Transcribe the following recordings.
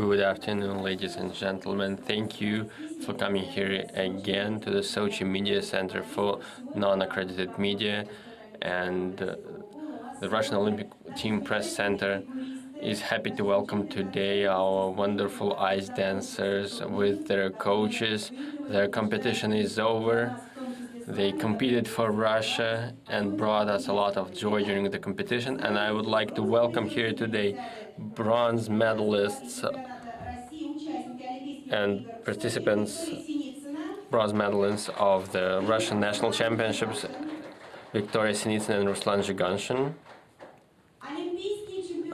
Good afternoon, ladies and gentlemen. Thank you for coming here again to the Sochi Media Center for non-accredited media. And the Russian Olympic Team Press Center is happy to welcome today our wonderful ice dancers with their coaches. Their competition is over. They competed for Russia and brought us a lot of joy during the competition. And I would like to welcome here today bronze medalists and participants, bronze medalists of the Russian National Championships, Victoria Sinitsyn and Ruslan Zhiganshin.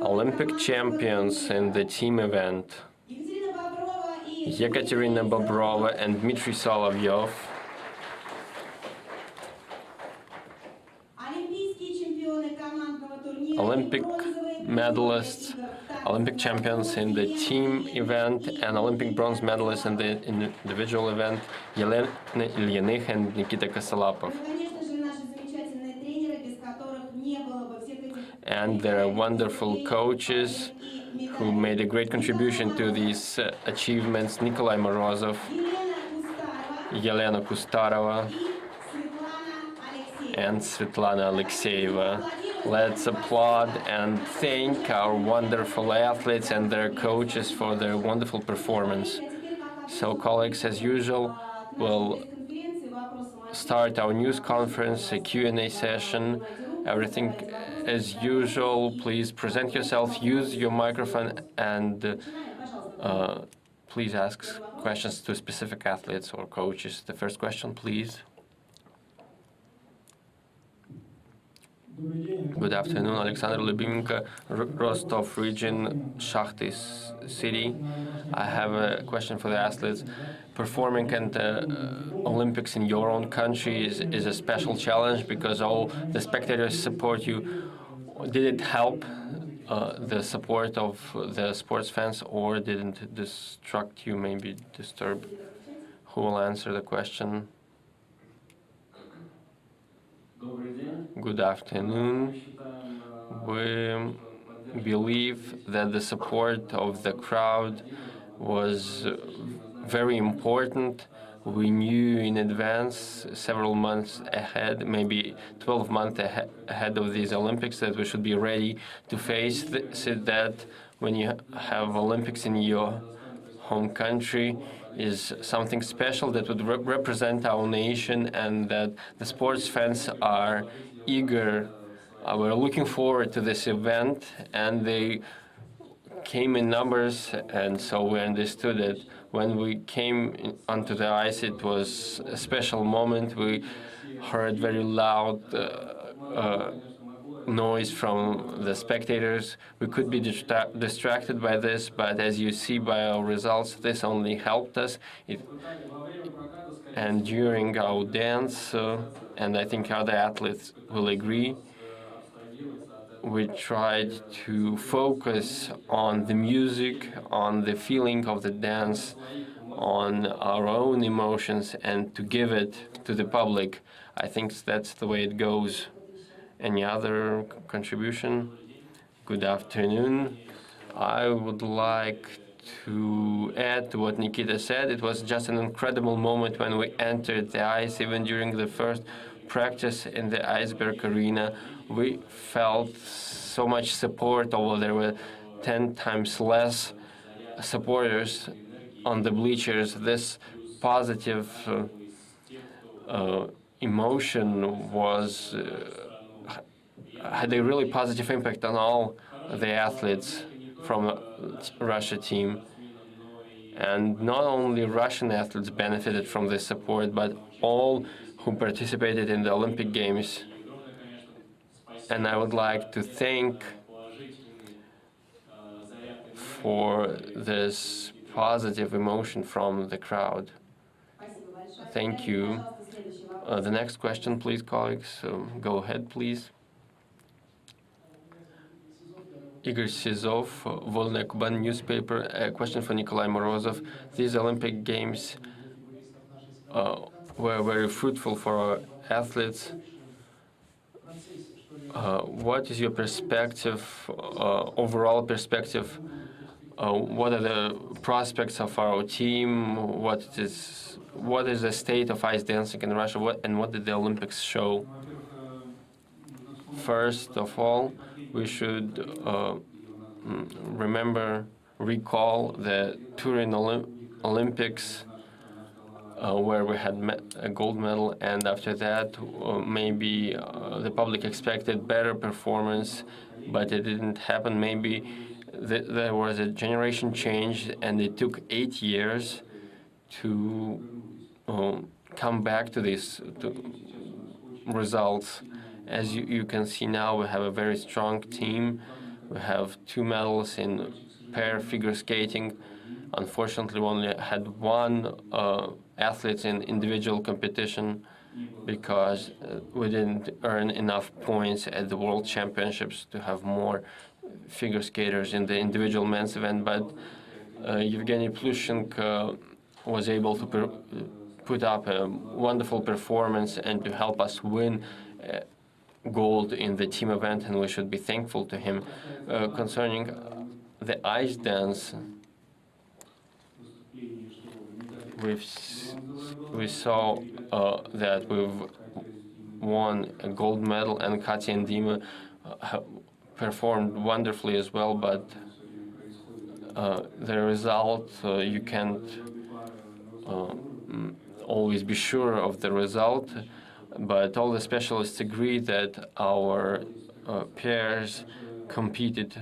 Olympic champions in the team event, Yekaterina Bobrova and Dmitry Solovyov. Olympic medalists, Olympic champions in the team event, and Olympic bronze medalists in the individual event, Yelena Ilyanych and Nikita Kosolapov. And there are wonderful coaches who made a great contribution to these achievements: Nikolai Morozov, Yelena Kustarova, and Svetlana Alexeyeva. Let's applaud and thank our wonderful athletes and their coaches for their wonderful performance. So, colleagues, as usual, we'll start our news conference, a Q&A session. Everything as usual. Please present yourself, use your microphone, and please ask questions to specific athletes or coaches. The first question, please. Good afternoon, Alexander Lyubimko, Rostov region, Shakhty city. I have a question for the athletes. Performing at the Olympics in your own country is a special challenge because all the spectators support you. Did it help the support of the sports fans, or didn't it distract you, maybe disturb? Who will answer the question? Good afternoon. We believe that the support of the crowd was very important. We knew in advance, several months ahead, maybe 12 months ahead of these Olympics, that we should be ready to face that when you have Olympics in your home country is something special that would represent our nation, and that the sports fans are eager. We're looking forward to this event, and they came in numbers, and so we understood it. When we came onto the ice, it was a special moment. We heard very loud noise from the spectators. We could be distracted by this, but as you see by our results, this only helped us. And during our dance, and I think other athletes will agree, we tried to focus on the music, on the feeling of the dance, on our own emotions, and to give it to the public. I think that's the way it goes. Any other contribution? Good afternoon. I would like to add to what Nikita said. It was just an incredible moment when we entered the ice. Even during the first practice in the iceberg arena, we felt so much support, although there were 10 times less supporters on the bleachers. This positive emotion was had a really positive impact on all the athletes from the Russia team. And not only Russian athletes benefited from this support, but all who participated in the Olympic Games. And I would like to thank for this positive emotion from the crowd. Thank you. The next question, please, colleagues. Go ahead, please. Igor Sizov, Volnaya Kuban newspaper. A question for Nikolai Morozov. These Olympic Games were very fruitful for our athletes. What is your perspective, overall perspective what are the prospects of our team, what is the state of ice dancing in Russia, and what did the Olympics show. First of all, we should recall the Turin Olympics, where we had a gold medal, and after that, maybe the public expected better performance, but it didn't happen. Maybe there was a generation change, and it took 8 years to come back to these results. As you can see now, we have a very strong team. We have 2 medals in pair figure skating. Unfortunately, we only had 1 athlete in individual competition because we didn't earn enough points at the World Championships to have more figure skaters in the individual men's event. But Yevgeny Plushenko was able to put up a wonderful performance and to help us win gold in the team event, and we should be thankful to him. Concerning the ice dance, we saw that we've won a gold medal, and Katya and Dima performed wonderfully as well, but the result, you can't always be sure of the result, but all the specialists agree that our pairs competed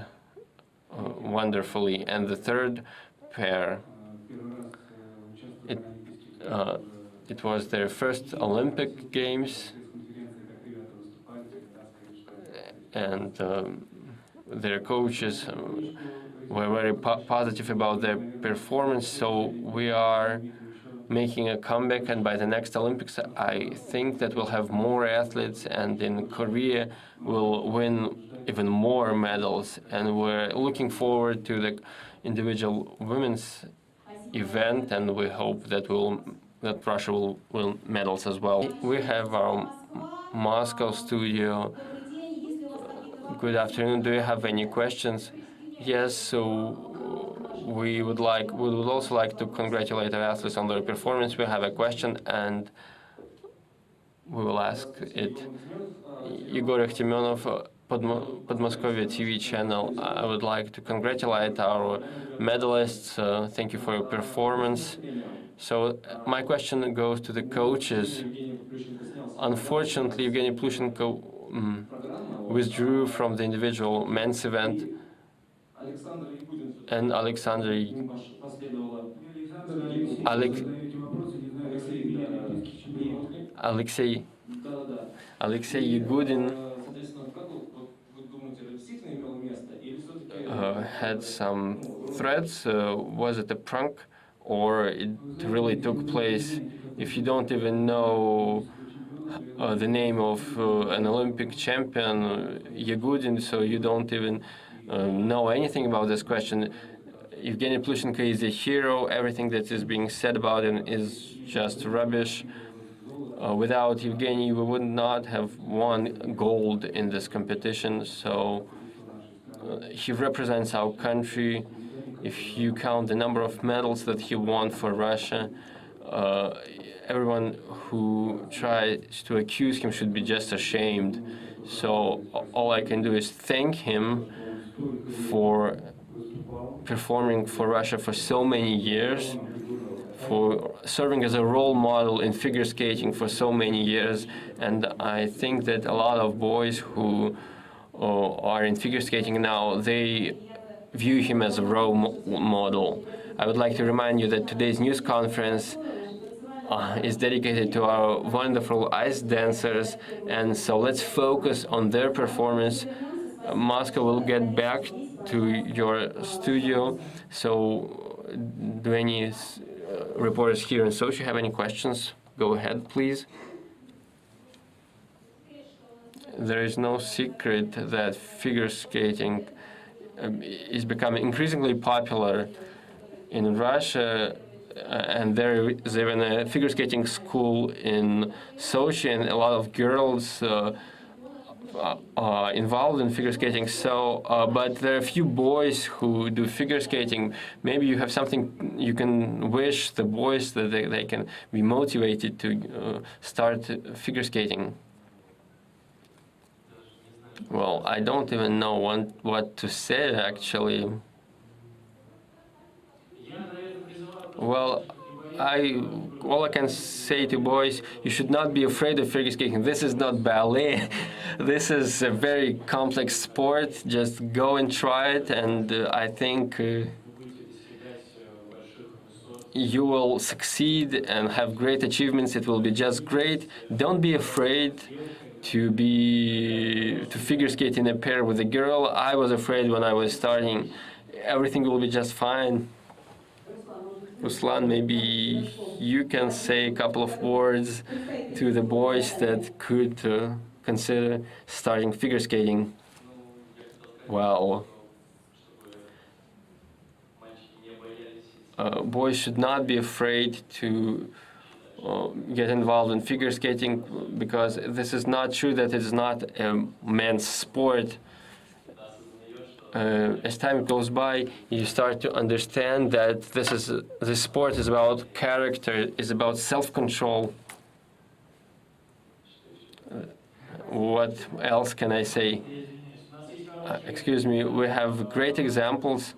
wonderfully. And the third pair, it was their first Olympic Games, and their coaches were very positive about their performance, so we are making a comeback, and by the next Olympics, I think that we'll have more athletes, and in Korea, we'll win even more medals, and we're looking forward to the individual women's event, and we hope that Russia will win medals as well. We have our Moscow studio. Good afternoon. Do you have any questions? Yes. So we would also like to congratulate our athletes on their performance. We have a question, and we will ask it. Igor Akhtimenov, Podmoskovia TV channel. I would like to congratulate our medalists. Thank you for your performance. So my question goes to the coaches. Unfortunately, Evgeny Plushenko withdrew from the individual men's event, and Alexei Yegudin had some threats. Was it a prank, or it really took place? If you don't even know the name of an Olympic champion, Yegudin, so you don't even know anything about this question. Evgeny Plushenko is a hero. Everything that is being said about him is just rubbish. Without Evgeny, we would not have won gold in this competition. So he represents our country. If you count the number of medals that he won for Russia, everyone who tries to accuse him should be just ashamed. So all I can do is thank him for performing for Russia for so many years, for serving as a role model in figure skating for so many years. And I think that a lot of boys who are in figure skating now, they view him as a role model. I would like to remind you that today's news conference is dedicated to our wonderful ice dancers, and so let's focus on their performance. Moscow will get back to your studio. So do any reporters here in Sochi have any questions? Go ahead, please. There is no secret that figure skating is becoming increasingly popular in Russia, and there is even a figure skating school in Sochi, and a lot of girls involved in figure skating. So, but there are a few boys who do figure skating. Maybe you have something you can wish the boys that they can be motivated to start figure skating. Well, I don't even know what to say, actually. Well, all I can say to boys, you should not be afraid of figure skating. This is not ballet. This is a very complex sport. Just go and try it, and I think you will succeed and have great achievements. It will be just great. Don't be afraid to figure skate in a pair with a girl. I was afraid when I was starting. Everything will be just fine. Ruslan, maybe you can say a couple of words to the boys that could consider starting figure skating. Well, boys should not be afraid to get involved in figure skating, because this is not true that it is not a men's sport. As time goes by, you start to understand that this sport is about character, is about self-control. What else can I say? Excuse me, we have great examples.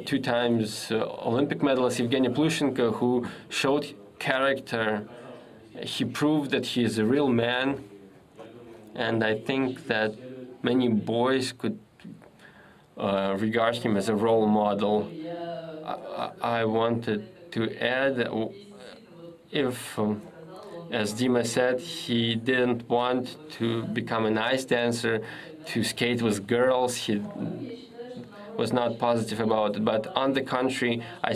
2 times Olympic medalist Evgeny Plushenko, who showed character. He proved that he is a real man, and I think that many boys could regard him as a role model. I wanted to add, if, as Dima said, he didn't want to become an ice dancer, to skate with girls, he was not positive about it. But on the contrary, I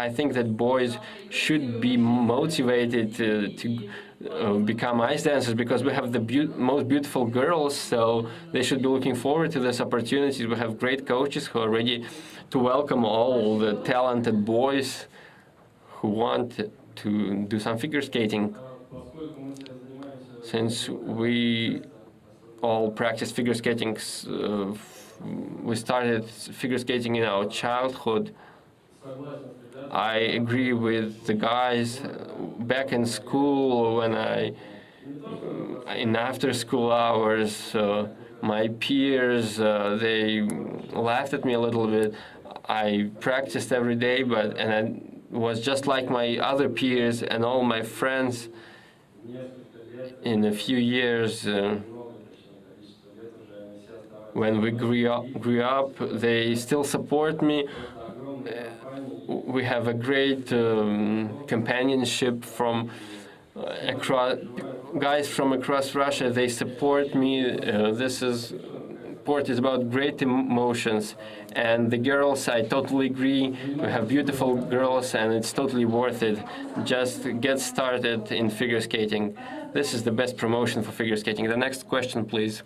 think that boys should be motivated to become ice dancers, because we have the most beautiful girls, so they should be looking forward to this opportunity. We have great coaches who are ready to welcome all the talented boys who want to do some figure skating. Since we all practice figure skating, we started figure skating in our childhood. I agree with the guys back in school, when in after-school hours, my peers, they laughed at me a little bit. I practiced every day, and I was just like my other peers and all my friends. In a few years, when we grew up, they still support me. We have a great companionship from guys from across Russia. They support me. This sport is about great emotions. And the girls, I totally agree. We have beautiful girls, and it's totally worth it. Just get started in figure skating. This is the best promotion for figure skating. The next question, please.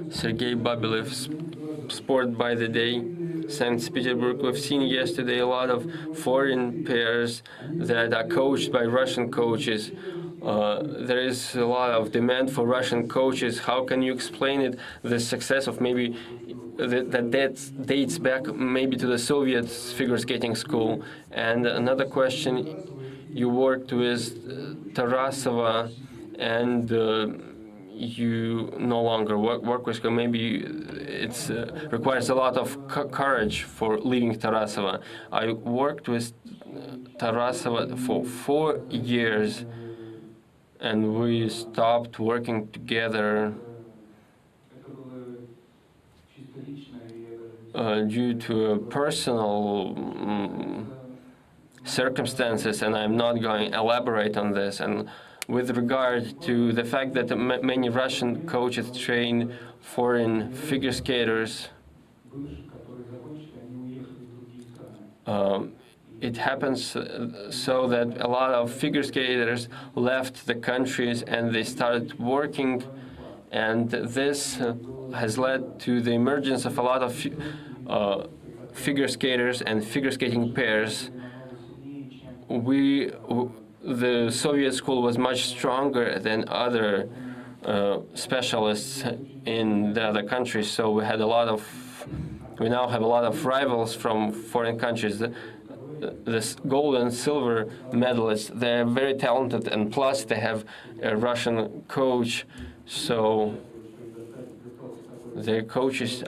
Sergei Babilev, Sport by the Day, St. Petersburg. We've seen yesterday a lot of foreign pairs that are coached by Russian coaches. There is a lot of demand for Russian coaches. How can you explain it, the success of maybe that dates back maybe to the Soviet figure skating school? And another question, you worked with Tarasova, and you no longer work with her. Maybe it requires a lot of courage for leaving Tarasova. I worked with Tarasova for 4 years, and we stopped working together due to personal circumstances, and I'm not going to elaborate on this. And with regard to the fact that many Russian coaches train foreign figure skaters, it happens so that a lot of figure skaters left the countries and they started working, and this has led to the emergence of a lot of figure skaters and figure skating pairs. the Soviet school was much stronger than other specialists in the other countries. So we now have a lot of rivals from foreign countries. The gold and silver medalists, they're very talented, and plus they have a Russian coach. So their coaches,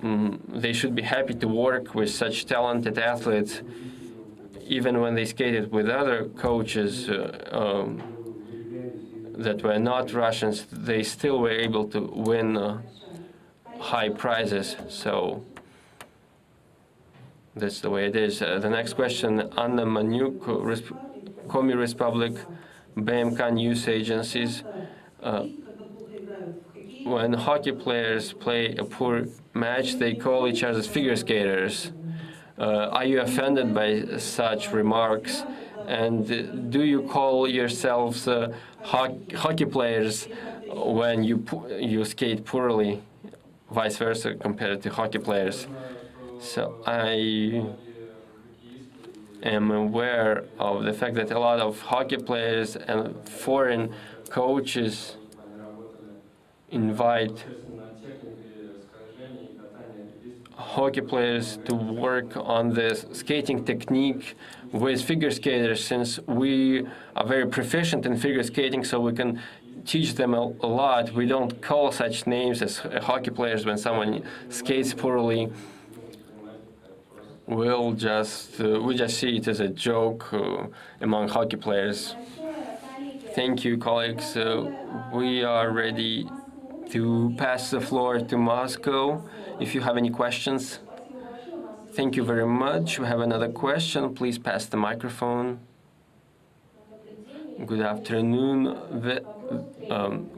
they should be happy to work with such talented athletes. Even when they skated with other coaches that were not Russians, they still were able to win high prizes. So that's the way it is. The next question, Anna Manyuk, Komi Republic, BMK News Agencies. When hockey players play a poor match, they call each other figure skaters. Are you offended by such remarks? And do you call yourselves hockey players when you skate poorly, vice versa, compared to hockey players? So I am aware of the fact that a lot of hockey players and foreign coaches invite hockey players to work on the skating technique with figure skaters, since we are very proficient in figure skating, so we can teach them a lot. We don't call such names as hockey players when someone skates poorly. We just see it as a joke among hockey players. Thank you, colleagues. We are ready to pass the floor to Moscow. If you have any questions. Thank you very much. We have another question. Please pass the microphone. Good afternoon. The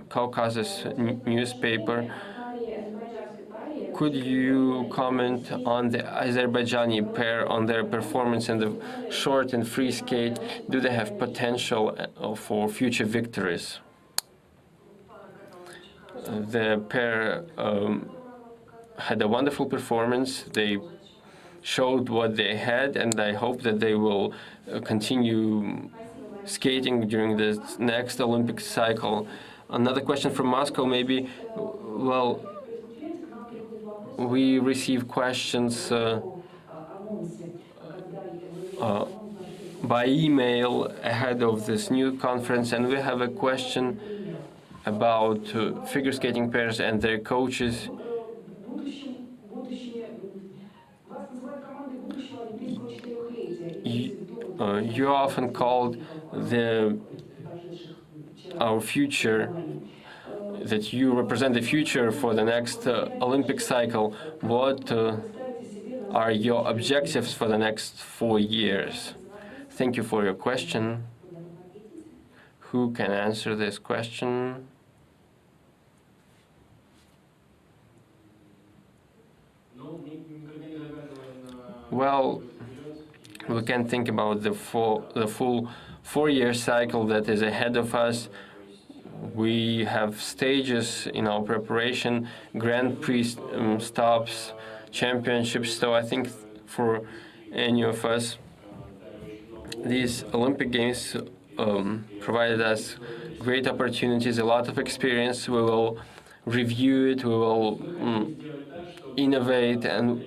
Caucasus newspaper. Could you comment on the Azerbaijani pair, on their performance in the short and free skate? Do they have potential for future victories? The pair had a wonderful performance. They showed what they had, and I hope that they will continue skating during the next Olympic cycle. Another question from Moscow, maybe. Well, we receive questions by email ahead of this new conference, and we have a question about figure skating pairs and their coaches. You often called our future, that you represent the future for the next Olympic cycle. What are your objectives for the next 4 years? Thank you for your question. Who can answer this question? Well, we can think about the full 4-year cycle that is ahead of us. We have stages in our preparation, Grand Prix stops, championships. So I think for any of us, these Olympic Games provided us great opportunities, a lot of experience. We will review it, we will innovate, and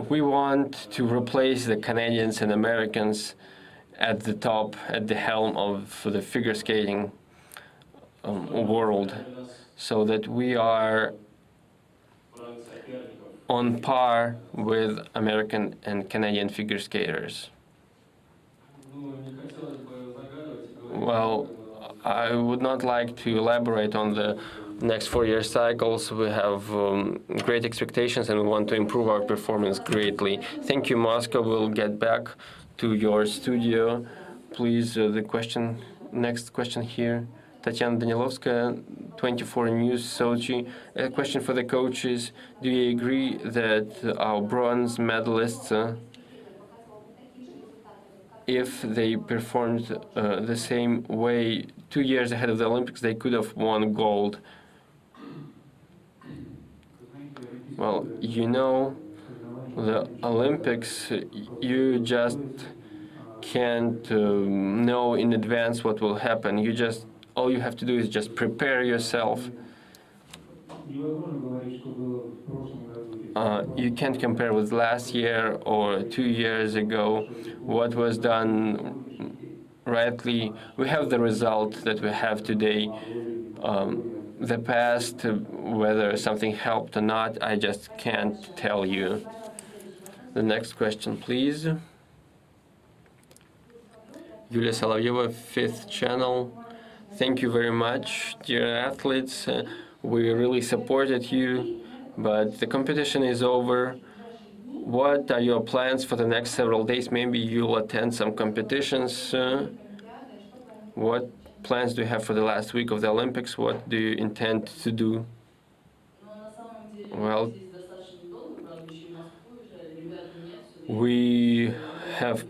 we want to replace the Canadians and Americans at the top, at the helm of the figure skating world, so that we are on par with American and Canadian figure skaters. Well, I would not like to elaborate on the next 4-year cycles. We have great expectations, and we want to improve our performance greatly. Thank you, Moscow. We'll get back to your studio. Please, next question here. Tatiana Danilovskaya, 24 News, Sochi. A question for the coaches. Do you agree that our bronze medalists, if they performed the same way 2 years ahead of the Olympics, they could have won gold? Well, you know, the Olympics, you just can't know in advance what will happen. All you have to do is just prepare yourself. You can't compare with last year or 2 years ago what was done rightly. We have the result that we have today. The past, whether something helped or not, I just can't tell you. The next question, please. Yulia Solovyeva, Fifth Channel. Thank you very much, dear athletes. We really supported you, but the competition is over. What are your plans for the next several days? Maybe you'll attend some competitions. What plans do you have for the last week of the Olympics? What do you intend to do? Well, we have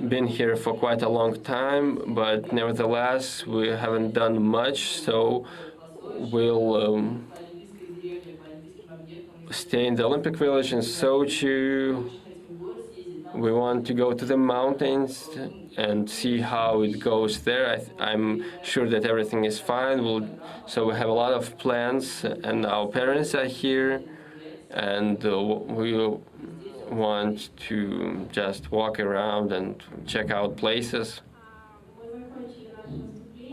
been here for quite a long time, but nevertheless, we haven't done much, so we'll stay in the Olympic Village in Sochi. We want to go to the mountains and see how it goes there. I'm sure that everything is fine. So we have a lot of plans, and our parents are here, and we want to just walk around and check out places.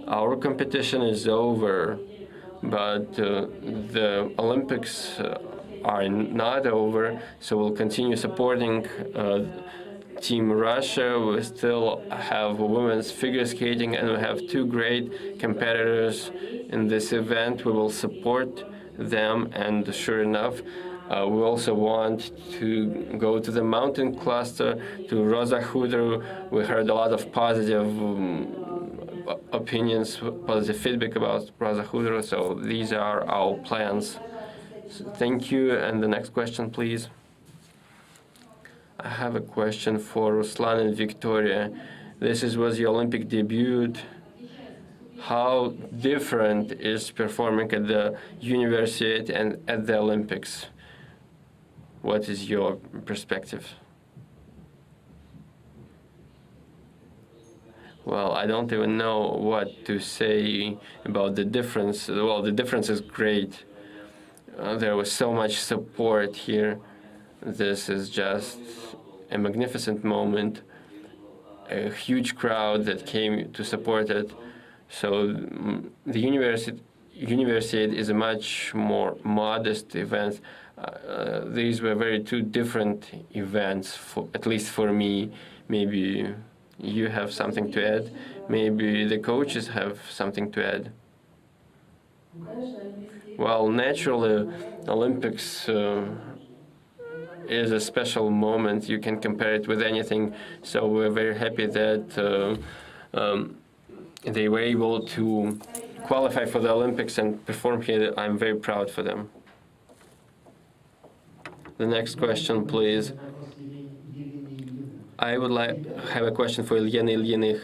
Our competition is over, but the Olympics are not over, so we'll continue supporting Team Russia. We still have women's figure skating, and we have two great competitors in this event. We will support them, and sure enough, we also want to go to the mountain cluster, to Rosa Khudro. We heard a lot of positive opinions, positive feedback about Rosa Khudro, so these are our plans. So thank you, and the next question, please. I have a question for Ruslan and Victoria. This was your Olympic debut. How different is performing at the university and at the Olympics? What is your perspective? Well, I don't even know what to say about the difference. Well, the difference is great. There was so much support here. This is just a magnificent moment, a huge crowd that came to support it. So the university is a much more modest event. These were two different events, at least for me. Maybe you have something to add. Maybe the coaches have something to add. Well, naturally, Olympics is a special moment. You can compare it with anything. So we're very happy that they were able to qualify for the Olympics and perform here. I'm very proud for them. The next question, please. I would have a question for Ilyena Ilyinych.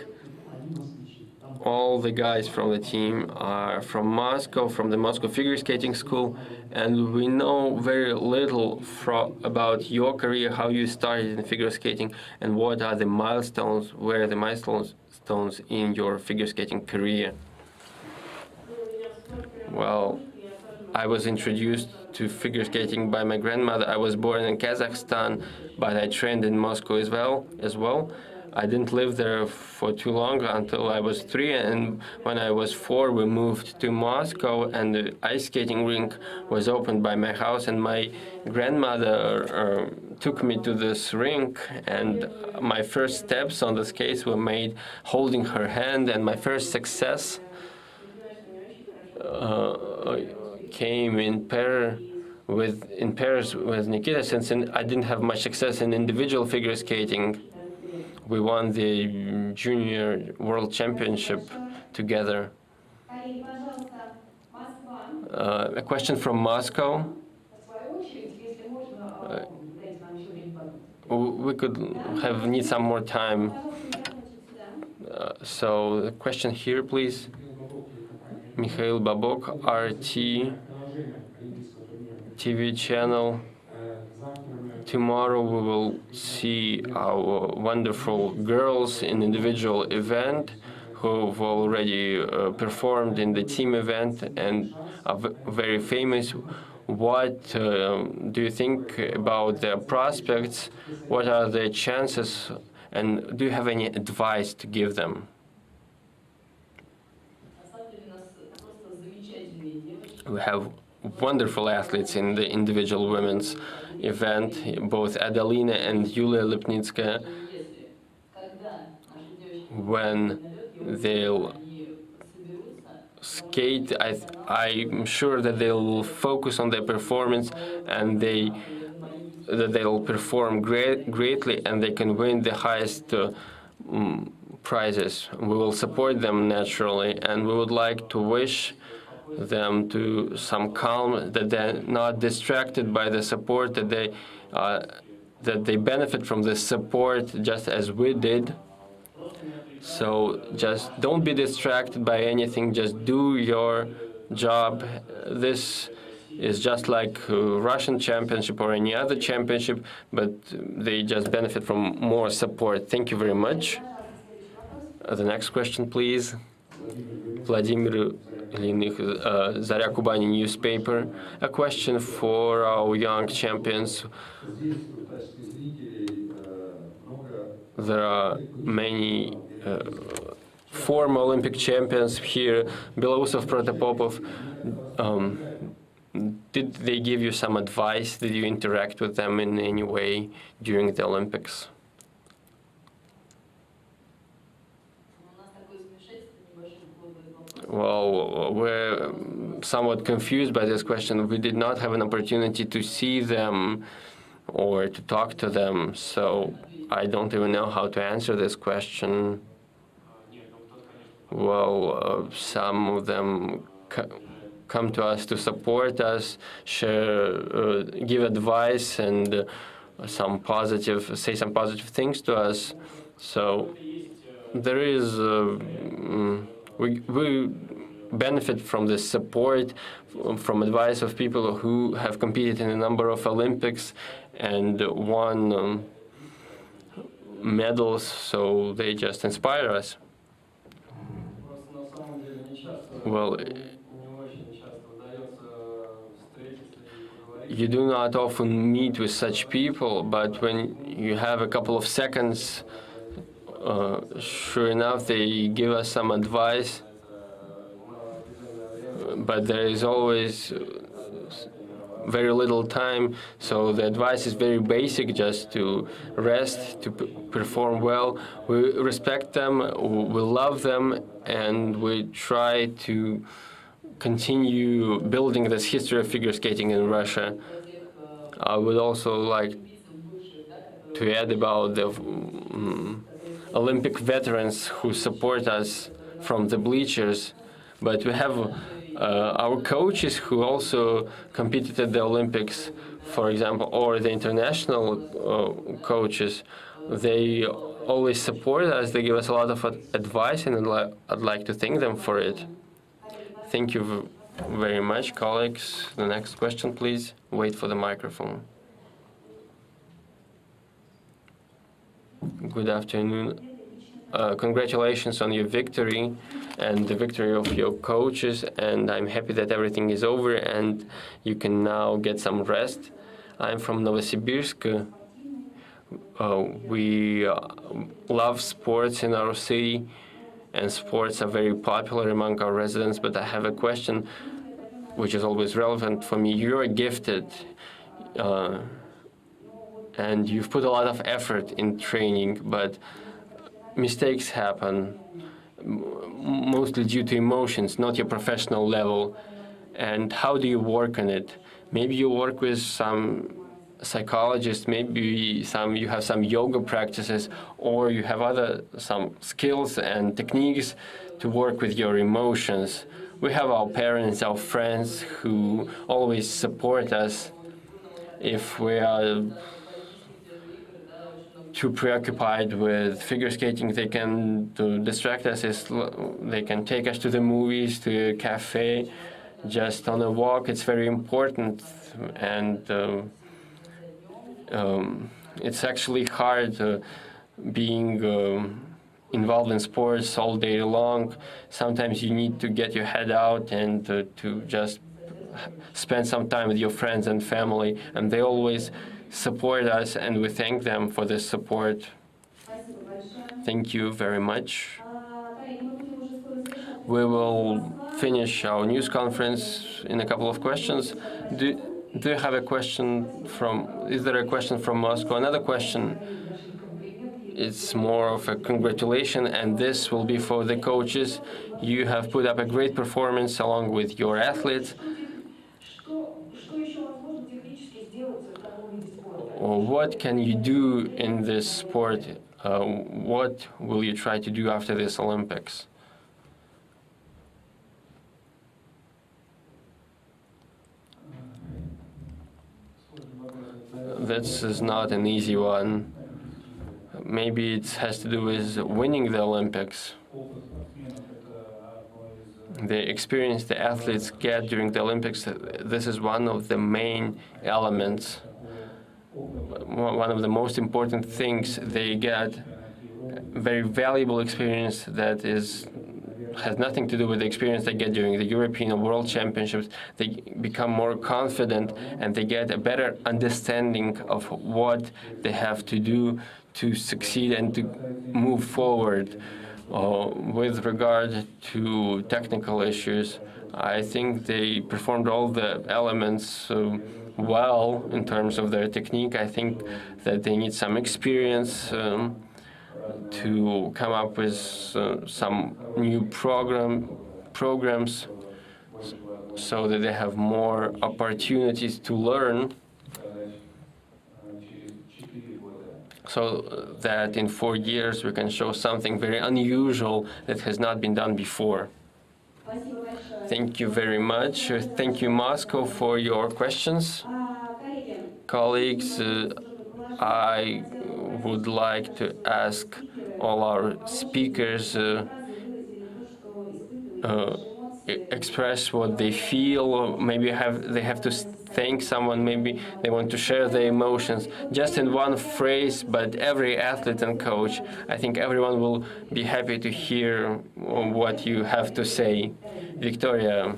All the guys from the team are from Moscow, from the Moscow Figure Skating School, and we know very little about your career, how you started in figure skating, and what are the milestones, where are the milestones in your figure skating career. Well, I was introduced to figure skating by my grandmother. I was born in Kazakhstan, but I trained in Moscow as well. I didn't live there for too long until I was 3, and when I was 4, we moved to Moscow, and the ice skating rink was opened by my house, and my grandmother took me to this rink, and my first steps on the skates were made holding her hand, and my first success came in pairs with Nikita, since I didn't have much success in individual figure skating. We won the Junior World Championship together. A question from Moscow. We could need some more time. So the question here, please. Mikhail Babok, RT TV channel. tomorrow we will see our wonderful girls in individual event who've already performed in the team event and are very famous. What do you think about their prospects? What are their chances? And do you have any advice to give them? We have wonderful athletes in the individual women's event, both Adalina and Yulia Lipnitskaya. When they'll skate, I'm sure that they'll focus on their performance and that they'll perform greatly and they can win the highest prizes. We will support them naturally, and we would like to wish them to some calm, that they're not distracted by the support, that they benefit from the support just as we did. So just don't be distracted by anything, just do your job. This is just like a Russian championship or any other championship, but they just benefit from more support. Thank you very much. The next question, please. Vladimir Linych, Zarya Kubani newspaper. A question for our young champions. There are many former Olympic champions here, Belousov, Protopopov. Did they give you some advice? Did you interact with them in any way during the Olympics? Well, we're somewhat confused by this question. We did not have an opportunity to see them or to talk to them, so I don't even know how to answer this question. Well, some of them come to us to support us, share, give advice, and say some positive things to us. So there is, we benefit from the support, from advice of people who have competed in a number of Olympics and won medals, so they just inspire us. Well, you do not often meet with such people, but when you have a couple of seconds, sure enough, they give us some advice, but there is always very little time, so the advice is very basic, just to rest, to perform well. We respect them, we love them, and we try to continue building this history of figure skating in Russia. I would also like to add about the Olympic veterans who support us from the bleachers, but we have our coaches who also competed at the Olympics, for example, or the international coaches. They always support us, they give us a lot of advice, and I'd like to thank them for it. Thank you very much, colleagues. The next question, please. Wait for the microphone. Good afternoon. Congratulations on your victory and the victory of your coaches, and I'm happy that everything is over and you can now get some rest. I'm from Novosibirsk. We love sports in our city, and sports are very popular among our residents, but I have a question which is always relevant for me. You're gifted, and you've put a lot of effort in training, but mistakes happen, mostly due to emotions, not your professional level. And how do you work on it? Maybe you work with some psychologist, maybe you have some yoga practices, or you have some skills and techniques to work with your emotions. We have our parents, our friends who always support us. If we are too preoccupied with figure skating, they can distract us. They can take us to the movies, to a cafe, just on a walk. It's very important, and It's actually hard being involved in sports all day long. Sometimes you need to get your head out and to just spend some time with your friends and family, and they always support us, and we thank them for this support. Thank you very much. We will finish our news conference in a couple of questions. Do you have a question from, is there a question from Moscow? Another question. It's more of a congratulation, and this will be for the coaches. You have put up a great performance along with your athletes. What can you do in this sport? What will you try to do after this Olympics? This is not an easy one. Maybe it has to do with winning the Olympics. The experience the athletes get during the Olympics, this is one of the main elements. One of the most important things they get, very valuable experience that has nothing to do with the experience they get during the European or World Championships. They become more confident and they get a better understanding of what they have to do to succeed and to move forward. With regard to technical issues, I think they performed all the elements well in terms of their technique. I think that they need some experience to come up with some new programs so that they have more opportunities to learn, so that in 4 years we can show something very unusual that has not been done before. Thank you very much. Thank you, Moscow, for your questions. Colleagues, I would like to ask all our speakers express what they feel. Maybe they have to thank someone. Maybe they want to share their emotions. Just in one phrase, but every athlete and coach, I think everyone will be happy to hear what you have to say. Victoria,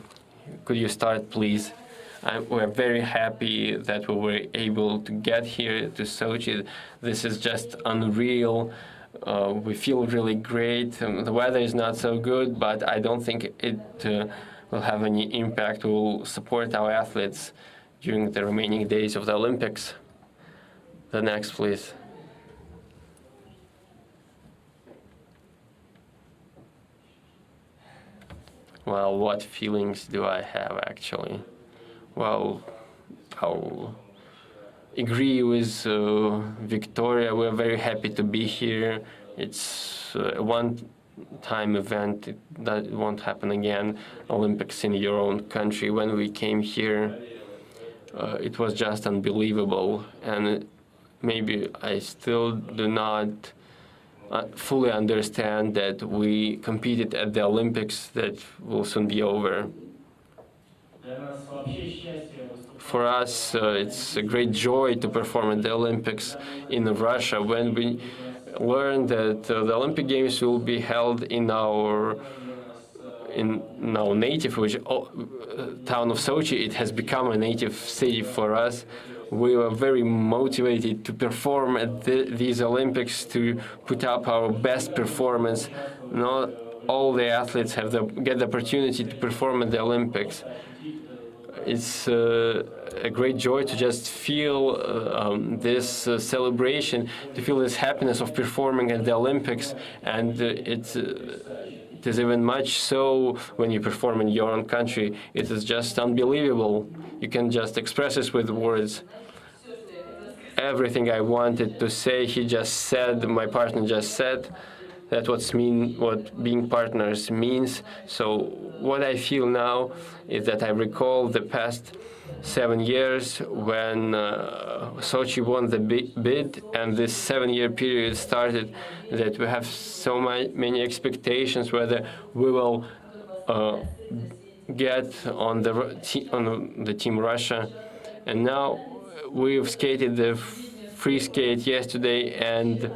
could you start, please? We're very happy that we were able to get here to Sochi. This is just unreal. We feel really great. The weather is not so good, but I don't think it will have any impact. We'll support our athletes during the remaining days of the Olympics. The next, please. Well, what feelings do I have, actually? Well, I'll agree with Victoria. We're very happy to be here. It's a one-time event. That won't happen again. Olympics in your own country. When we came here, it was just unbelievable. And maybe I still do not fully understand that we competed at the Olympics that will soon be over. For us, it's a great joy to perform at the Olympics in Russia. When we learned that the Olympic Games will be held in our native town of Sochi, it has become a native city for us. We were very motivated to perform at these Olympics, to put up our best performance. Not all the athletes get the opportunity to perform at the Olympics. It's a great joy to just feel this celebration, to feel this happiness of performing at the Olympics, and it is even much so when you perform in your own country. It is just unbelievable. You can just express this with words. Everything I wanted to say, he just said, my partner just said. That's what being partners means. So what I feel now is that I recall the past 7 years when Sochi won the bid, and this 7-year period started, that we have so many expectations whether we will get on the team Russia. And now we've skated the free skate yesterday, and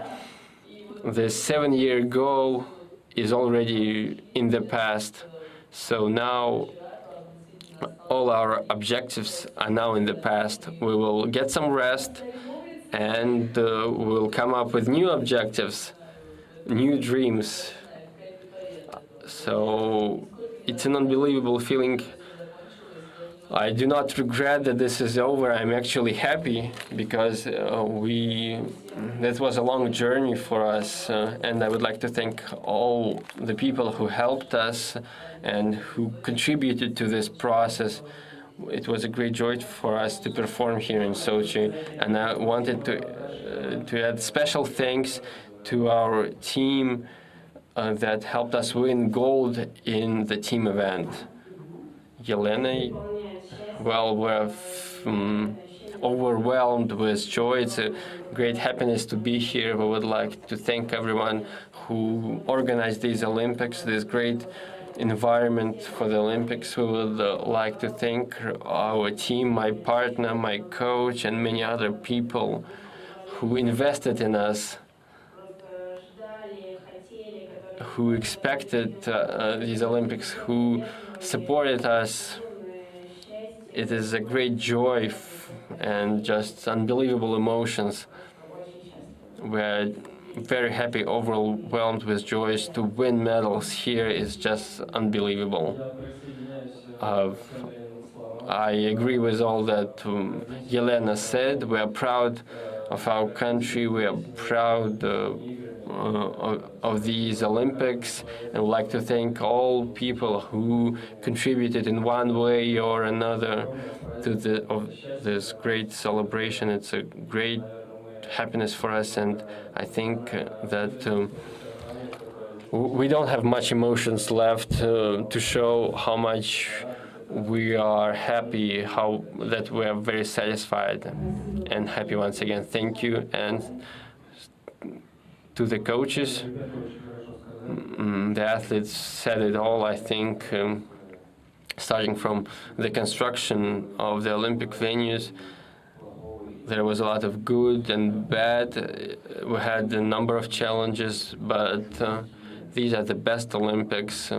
the 7-year goal is already in the past. So now all our objectives are now in the past. We will get some rest, and we'll come up with new objectives, new dreams. So it's an unbelievable feeling. I do not regret that this is over. I'm actually happy because that was a long journey for us, and I would like to thank all the people who helped us and who contributed to this process. It was a great joy for us to perform here in Sochi, and I wanted to add special thanks to our team that helped us win gold in the team event. Yelena, well, we're overwhelmed with joy. It's a great happiness to be here. We would like to thank everyone who organized these Olympics, this great environment for the Olympics. We would like to thank our team, my partner, my coach, and many other people who invested in us, who expected these Olympics, who supported us. It is a great joy and just unbelievable emotions. We're very happy, overwhelmed with joys. To win medals here is just unbelievable. I agree with all that Yelena said. We are proud of our country. We are proud of these Olympics, and would like to thank all people who contributed in one way or another to this great celebration. It's a great happiness for us, and I think that we don't have much emotions left to show how much we are happy, that we are very satisfied and happy once again. Thank you. And to the coaches, the athletes said it all, I think, starting from the construction of the Olympic venues. There was a lot of good and bad. We had a number of challenges, but these are the best Olympics.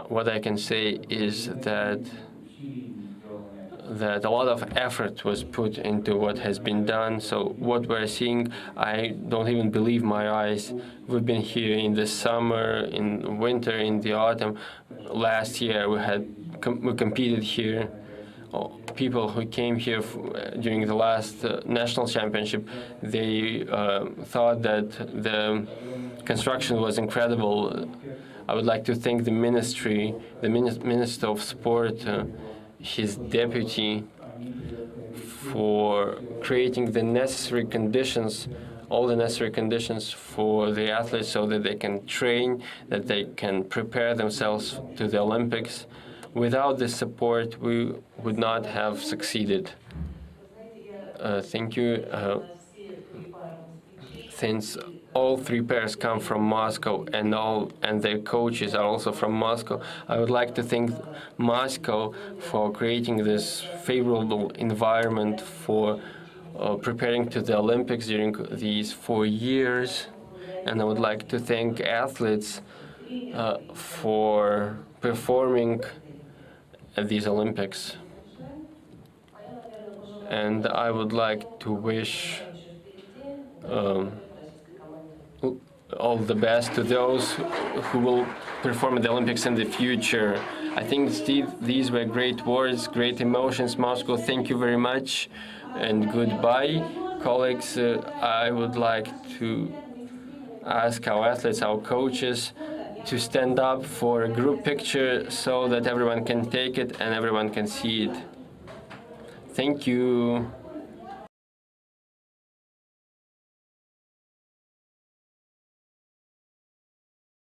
What I can say is that a lot of effort was put into what has been done. So what we're seeing, I don't even believe my eyes. We've been here in the summer, in winter, in the autumn. Last year we competed here. People who came here during the last national championship, they thought that the construction was incredible. I would like to thank the ministry, the Minister of Sport, his deputy, for creating the necessary conditions, all the necessary conditions for the athletes so that they can train, that they can prepare themselves to the Olympics. Without this support, we would not have succeeded. Thank you. Since all three pairs come from Moscow and their coaches are also from Moscow, I would like to thank Moscow for creating this favorable environment for preparing to the Olympics during these 4 years. And I would like to thank athletes for performing at these Olympics. And I would like to wish all the best to those who will perform at the Olympics in the future. I think, Steve, these were great words, great emotions. Moscow, thank you very much, and goodbye. Colleagues, I would like to ask our athletes, our coaches, to stand up for a group picture so that everyone can take it and everyone can see it. Thank you.